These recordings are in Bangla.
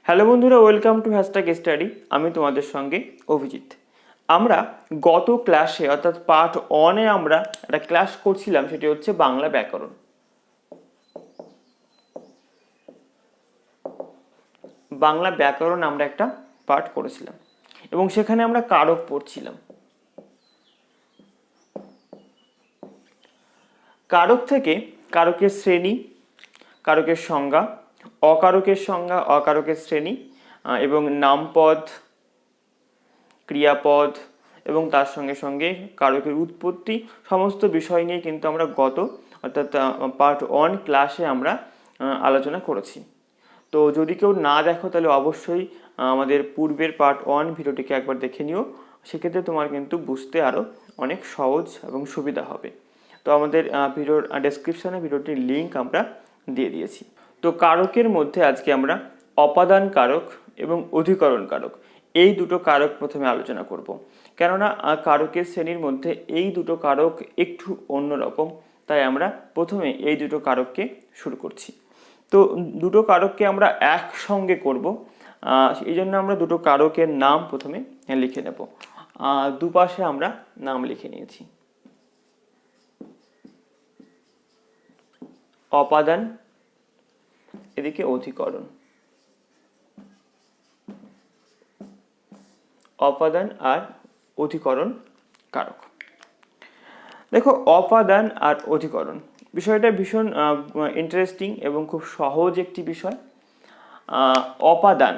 হ্যালো বন্ধুরা, ওয়েলকাম টু হ্যাশট্যাগ স্টাডি। আমি তোমাদের সঙ্গে অভিজিৎ। আমরা গত ক্লাসে অর্থাৎ পার্ট 1-এ আমরা একটা ক্লাস করছিলাম, সেটি হচ্ছে বাংলা ব্যাকরণ। বাংলা ব্যাকরণ আমরা একটা পার্ট করেছিলাম এবং সেখানে আমরা কারক পড়ছিলাম। কারক থেকে কারকের শ্রেণী, কারকের সংজ্ঞা, অকারকের সংজ্ঞা, অকারকের শ্রেণী এবং নামপদ, ক্রিয়াপদ এবং তার সঙ্গে সঙ্গে কারকের উৎপত্তি, সমস্ত বিষয় নিয়ে কিন্তু আমরা অর্থাৎ পার্ট 1 ক্লাসে আমরা আলোচনা করেছি। তো যদি কেউ না দেখো তাহলে অবশ্যই আমাদের পূর্বের পার্ট 1 ভিডিওটিকে একবার দেখে নিও। সেক্ষেত্রে তোমার কিন্তু বুঝতে আরও অনেক সহজ এবং সুবিধা হবে। তো আমাদের ভিডিওর ডেসক্রিপশনে ভিডিওটির লিঙ্ক আমরা দিয়ে দিয়েছি। তো কারকের মধ্যে আজকে আমরা অপাদান কারক এবং অধিকরণ কারক, এই দুটো কারক প্রথমে আলোচনা করব। কেননা কারকের শ্রেণীর মধ্যে এই দুটো কারক একটু অন্যরকম, তাই আমরা প্রথমে এই দুটো কারককে শুরু করছি। তো দুটো কারককে আমরা একসঙ্গে করব, এই জন্য আমরা দুটো কারকের নাম প্রথমে লিখে নেব। দুপাশে আমরা নাম লিখে নিয়েছি। অপাদান, এদিকে অধিকরণ। অপাদান আর অধিকরণ কারক। দেখো, অপাদান আর অধিকরণ বিষয়টা ভীষণ ইন্টারেস্টিং এবং খুব সহজ একটি বিষয়। অপাদান,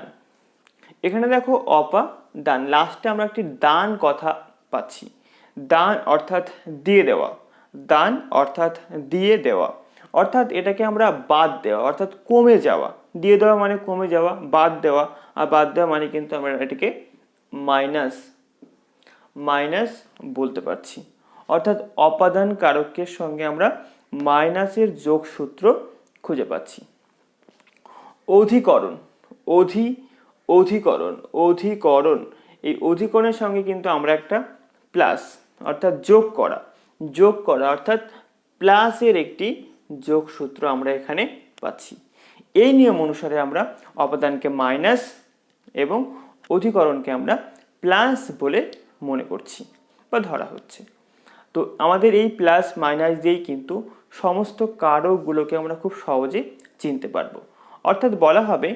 এখানে দেখো অপাদান, লাস্টে আমরা একটি দান কথা পাচ্ছি। দান অর্থাৎ দিয়ে দেওয়া, দান অর্থাৎ দিয়ে দেওয়া, অর্থাৎ এটাকে আমরা বাদ দেওয়া অর্থাৎ কমে যাওয়া। দিয়ে দেওয়া মানে কমে যাওয়া, বাদ দেওয়া, আর বাদ দেওয়া মানে কিন্তু আমরা এটাকে মাইনাস বলতে পারছি। অর্থাৎ অপাদান কারকের সঙ্গে আমরা মাইনাসের যোগসূত্র খুঁজে পাচ্ছি। অধিকরণ, অধিকরণ, এই অধিকরণের সঙ্গে কিন্তু আমরা একটা প্লাস অর্থাৎ যোগ করা অর্থাৎ প্লাসের একটি যোগসূত্র আমরা এখানে পাচ্ছি। এই নিয়ম অনুসারে আমরা অপাদানকে মাইনাস এবং অধিকরণকে আমরা প্লাস বলে মনে করছি বা ধরা হচ্ছে। তো আমাদের এই প্লাস মাইনাস দিয়েই কিন্তু সমস্ত কারকগুলোকে আমরা খুব সহজে চিনতে পারবো। অর্থাৎ বলা হবে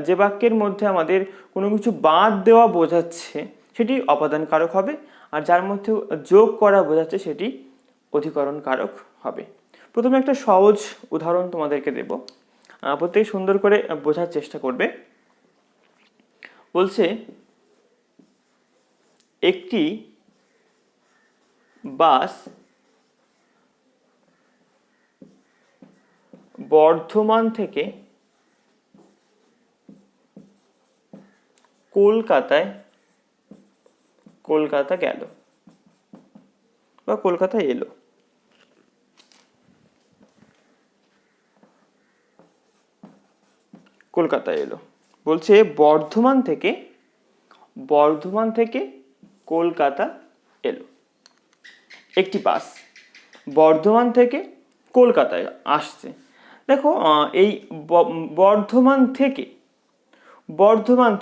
যে বাক্যের মধ্যে আমাদের কোনো কিছু বাদ দেওয়া বোঝাচ্ছে সেটি অপাদান কারক হবে, আর যার মধ্যে যোগ করা বোঝাচ্ছে সেটি অধিকরণ কারক হবে। প্রথমে একটা সহজ উদাহরণ তোমাদেরকে দেব, প্রত্যেকে সুন্দর করে বোঝার চেষ্টা করবে। বলছে, একটি বাস বর্ধমান থেকে কলকাতা গেল বা কলকাতায় এলো। বলছে বর্ধমান থেকে কলকাতা এলো। একটি বাস বর্ধমান থেকে কলকাতায় আসছে। দেখো, এই বর্ধমান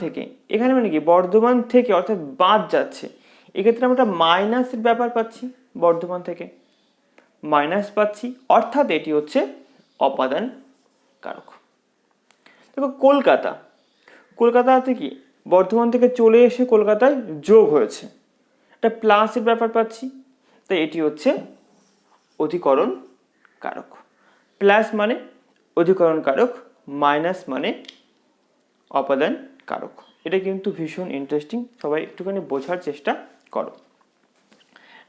থেকে এখানে মানে কি বর্ধমান থেকে অর্থাৎ বাদ যাচ্ছে, এক্ষেত্রে আমরা মাইনাসের ব্যাপার পাচ্ছি, বর্ধমান থেকে মাইনাস পাচ্ছি, অর্থাৎ এটি হচ্ছে অপাদান কারক। দেখো, কলকাতাতে কি বর্ধমান থেকে চলে এসে কলকাতায় যোগ হয়েছে, একটা প্লাসের ব্যাপার পাচ্ছি, তাই এটি হচ্ছে অধিকরণ কারক। প্লাস মানে অধিকরণ কারক, মাইনাস মানে অপাদান কারক। এটা কিন্তু ভীষণ ইন্টারেস্টিং, সবাই একটুখানি বোঝার চেষ্টা করো।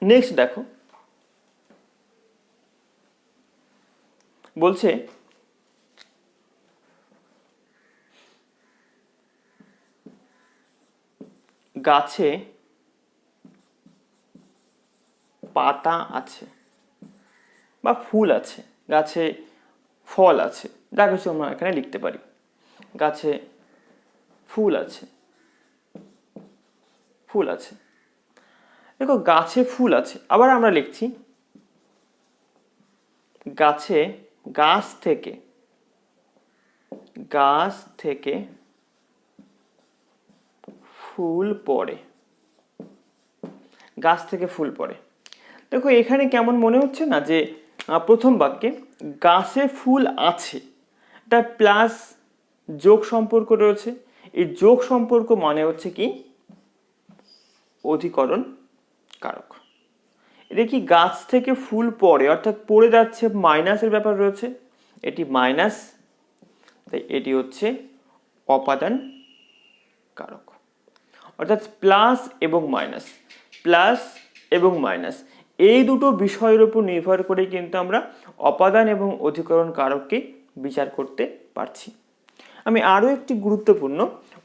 নেক্সট দেখো, বলছে গাছে পাতা আছে বা ফুল আছে, গাছে ফল আছে, যা কিছু আমরা এখানে লিখতে পারি। গাছে ফুল আছে। দেখো, গাছে ফুল আছে, আবার আমরা লিখছি গাছ গাছ থেকে ফুল পড়ে, গাছ থেকে ফুল পড়ে। দেখো এখানে কেমন মনে হচ্ছে না যে প্রথম বাক্যে গাছে ফুল আছে, এটা প্লাস যোগ সম্পর্ক রয়েছে। এই যোগ সম্পর্ক মানে হচ্ছে কি অধিকরণ কারক। এটা কি গাছ থেকে ফুল পড়ে অর্থাৎ পড়ে যাচ্ছে, মাইনাসের ব্যাপার রয়েছে, এটি মাইনাস, তাই এটি হচ্ছে অপাদান কারক। অর্থাৎ প্লাস এবং মাইনাস, প্লাস এবং মাইনাস এই দুটো বিষয়ের উপর নির্ভর করে কিন্তু আমরা অপাদান এবং অধিকরণ কারককে বিচার করতে পারছি। আমি আরো একটি গুরুত্বপূর্ণ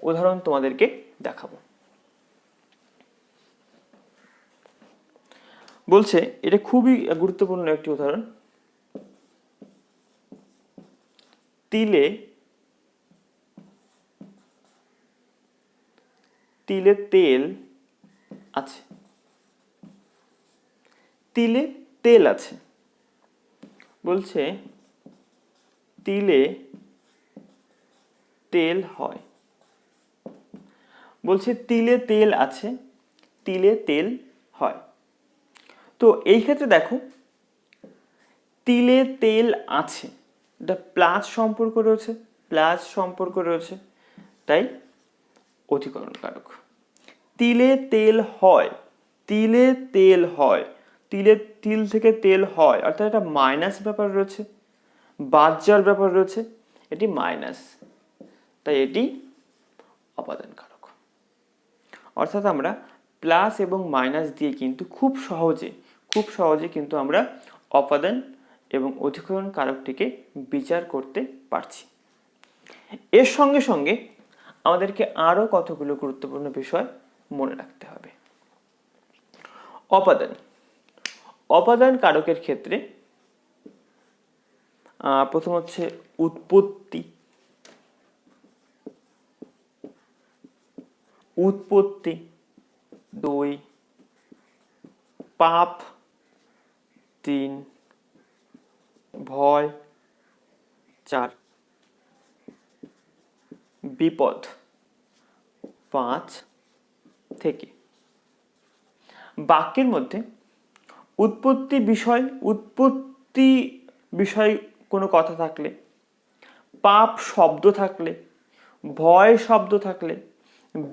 উদাহরণ তোমাদেরকে দেখাবো। বলছে এটা খুবই গুরুত্বপূর্ণ একটি উদাহরণ, তিলে তিলে তেল আছে, তিলে তেল আছে। বলছে তিলে তেল হয়, বলছে তিলে তেল আছে, তিলে তেল হয়। তো এই ক্ষেত্রে দেখো তিলে তেল আছে, এটা প্লাস সম্পর্ক রয়েছে, প্লাস সম্পর্ক রয়েছে, তাই অধিকরণ কারক। তিলে তেল হয়, তিলে তেল হয়, তিলে তিল থেকে তেল হয় অর্থাৎ একটা মাইনাস ব্যাপার রয়েছে, বাদ যাওয়ার ব্যাপার রয়েছে, এটি মাইনাস, তাই এটি অপাদান কারক। অর্থাৎ আমরা প্লাস এবং মাইনাস দিয়ে কিন্তু খুব সহজে কিন্তু আমরা অপাদান এবং অধিকরণ কারকটিকে বিচার করতে পারছি। এর সঙ্গে সঙ্গে আমাদেরকে আরো কতগুলো গুরুত্বপূর্ণ বিষয় মনে রাখতে হবে। অপাদান, অপাদান কারকের ক্ষেত্রে প্রথম হচ্ছে উৎপত্তি, উৎপত্তি 2, পাপ 3, ভয় 4, বিপদ 5 থেকে। বাক্যের মধ্যে উৎপত্তি বিষয় কোনো কথা থাকলে, পাপ শব্দ থাকলে, ভয় শব্দ থাকলে,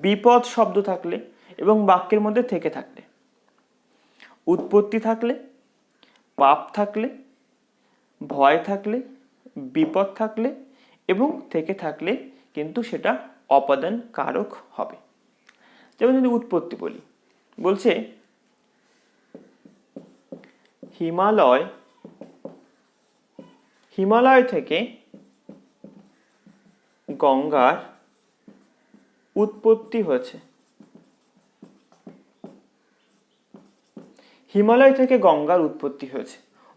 বিপদ শব্দ থাকলে এবং বাক্যের মধ্যে থেকে থাকলে, উৎপত্তি থাকলে, পাপ থাকলে, ভয় থাকলে, বিপদ থাকলে এবং থেকে থাকলে কিন্তু সেটা অপাদান কারক হবে। যেমন যদি উৎপত্তি বলি, বলছে হিমালয় থেকে গঙ্গার উৎপত্তি হয়েছে, হিমালয় থেকে গঙ্গার উৎপত্তি হয়েছে,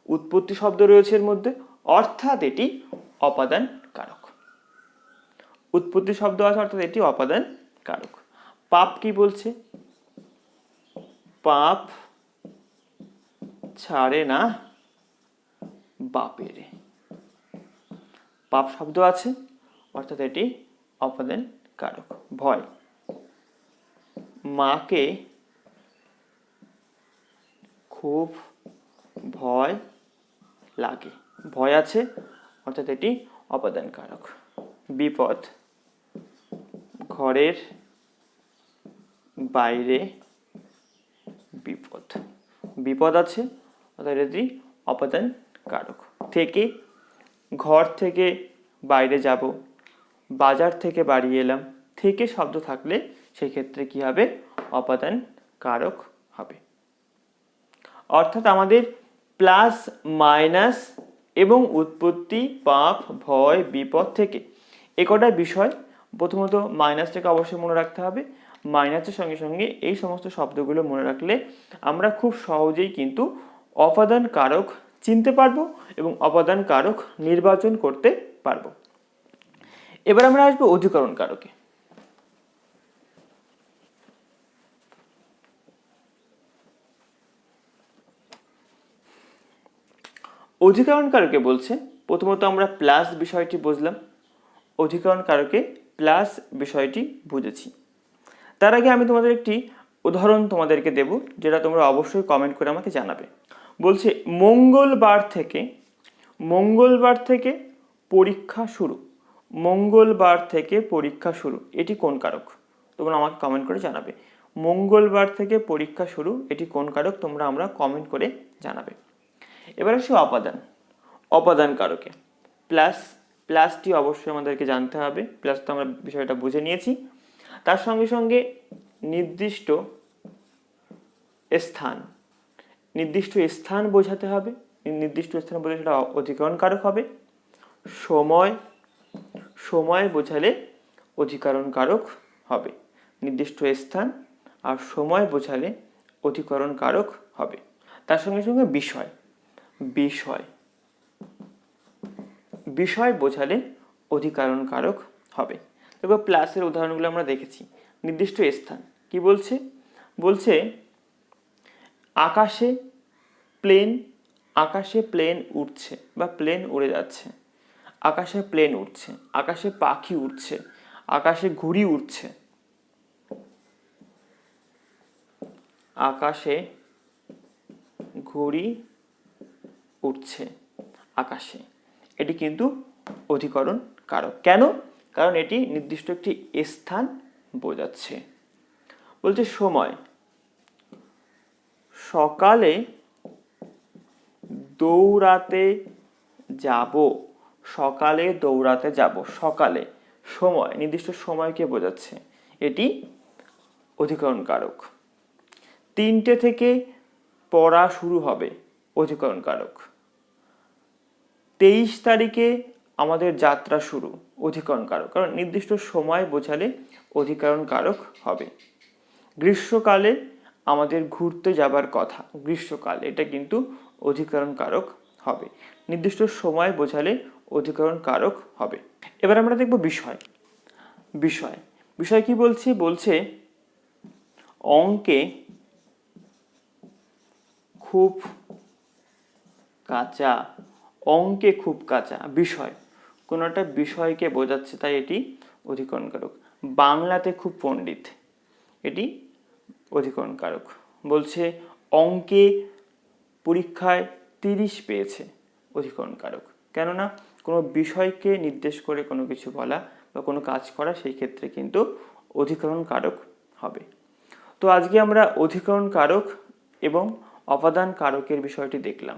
উৎপত্তি শব্দ রয়েছে এর মধ্যে, অর্থাৎ এটি অপাদান কারক। উৎপত্তি শব্দ আছে অর্থাৎ এটি অপাদান কারক। পাপ কি বলছে, পাপ ছাড়ে না বাপেরে, পাপ শব্দ আছে অর্থাৎ এটি অপাদান কারক। ভয়, মাকে খুব ভয় লাগে, ভয় আছে অর্থাৎ এটি অপাদান কারক। বিপদ, ঘরের বাইরে বিপদ, বিপদ আছে অর্থাৎ এটি অপাদান কারক। থেকে, ঘর থেকে বাইরে যাব, বাজার থেকে বাড়ি এলাম, থেকে শব্দ থাকলে সেক্ষেত্রে কি হবে, অপাদান কারক হবে। অর্থাৎ আমাদের প্লাস মাইনাস এবং উৎপত্তি, পাপ, ভয়, বিপদ থেকে একটা বিষয়, প্রথমত মাইনাসটাকে অবশ্যই মনে রাখতে হবে। মাইনাসের সঙ্গে সঙ্গে এই সমস্ত শব্দগুলো মনে রাখলে আমরা খুব সহজেই কিন্তু অপাদান কারক চিনতে পারবো এবং অপাদান কারক নির্বাচন করতে পারবো। এবার আমরা আসবো অধিকরণ কারকে। অধিকরণ কারকে বলছে, প্রথমত আমরা প্লাস বিষয়টি বুঝলাম, অধিকরণ কারকে প্লাস বিষয়টি বুঝেছি। তার আগে আমি তোমাদের একটি উদাহরণ তোমাদেরকে দেব, যেটা তোমরা অবশ্যই কমেন্ট করে আমাকে জানাবে। বলছে মঙ্গলবার থেকে পরীক্ষা শুরু। মঙ্গলবার থেকে পরীক্ষা শুরু, এটি কোন কারক? তোমরা আমাকে কমেন্ট করে জানাবে। মঙ্গলবার থেকে পরীক্ষা শুরু, এটি কোন কারক? আমরা কমেন্ট করে জানাবে। এবার আসি অপাদান কারকে। প্লাসটি অবশ্যই আমাদেরকে জানতে হবে। প্লাস তো আমরা বিষয়টা বুঝে নিয়েছি। তার সঙ্গে সঙ্গে নির্দিষ্ট স্থান বোঝাতে হবে। নির্দিষ্ট স্থান বোঝালে সেটা অধিকরণ কারক হবে। সময় বোঝালে অধিকরণ কারক হবে। নির্দিষ্ট স্থান আর সময় বোঝালে অধিকরণ কারক হবে। তার সঙ্গে সঙ্গে বিষয় বোঝালে অধিকরণ কারক হবে। এবার প্লাসের উদাহরণগুলো আমরা দেখেছি। নির্দিষ্ট স্থান কি বলছে আকাশে প্লেন উড়ছে বা প্লেন উড়ে যাচ্ছে। আকাশে প্লেন উড়ছে, আকাশে পাখি উড়ছে, আকাশে ঘুড়ি উড়ছে। আকাশে ঘুড়ি উঠছে আকাশে, এটি কিন্তু অধিকরণ কারক। কেন? কারণ এটি নির্দিষ্ট একটি স্থান বোঝাচ্ছে। বলছে সময়, সকালে দৌড়াতে যাব। সকালে সময়, নির্দিষ্ট সময়কে বোঝাচ্ছে, এটি অধিকরণ কারক। 3টে থেকে পড়া শুরু হবে, অধিকরণ কারক। 23 তারিখে আমাদের যাত্রা শুরু, অধিকরণ কারক। কারণ নির্দিষ্ট সময় বোঝালে অধিকরণ কারক হবে। গ্রীষ্মকালে আমাদের ঘুরতে যাবার কথা, গ্রীষ্মকাল, এটা কিন্তু অধিকরণ কারক হবে। নির্দিষ্ট সময় বোঝালে অধিকরণ কারক হবে। এবার আমরা দেখব বিষয় কি বলছে অঙ্কে খুব কাঁচা। বিষয়, কোনো একটা বিষয়কে বোঝাচ্ছে, তাই এটি অধিকরণ কারক। বাংলাতে খুব পণ্ডিত, এটি অধিকরণ কারক। বলছে অঙ্কে পরীক্ষায় 30 পেয়েছে, অধিকরণ কারক। কেননা কোনো বিষয়কে নির্দেশ করে কোনো কিছু বলা বা কোনো কাজ করা, সেই ক্ষেত্রে কিন্তু অধিকরণ কারক হবে। তো আজকে আমরা অধিকরণ কারক এবং অপাদান কারকের বিষয়টি দেখলাম।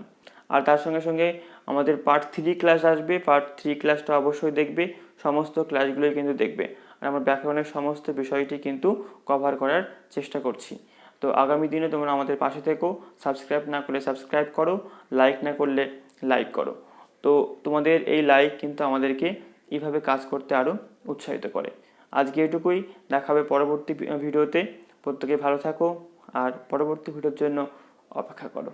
আর তার সঙ্গে সঙ্গে আমাদের পার্ট 3 ক্লাস আসবে। পার্ট 3 ক্লাসটা অবশ্যই দেখবে, সমস্ত ক্লাসগুলোই কিন্তু দেখবে। আর আমার ব্যাকরণের সমস্ত বিষয়টি কিন্তু কভার করার চেষ্টা করছি। তো আগামী দিনে তোমরা আমাদের পাশে থেকো। সাবস্ক্রাইব না করলে সাবস্ক্রাইব করো, লাইক না করলে লাইক করো। তো তোমাদের এই লাইক কিন্তু আমাদেরকে এইভাবে কাজ করতে আরও উৎসাহিত করে। আজকে এটুকুই, দেখাবে পরবর্তী ভিডিওতে। প্রত্যেকে ভালো থাকো আর পরবর্তী ভিডিওর জন্য অপেক্ষা করো।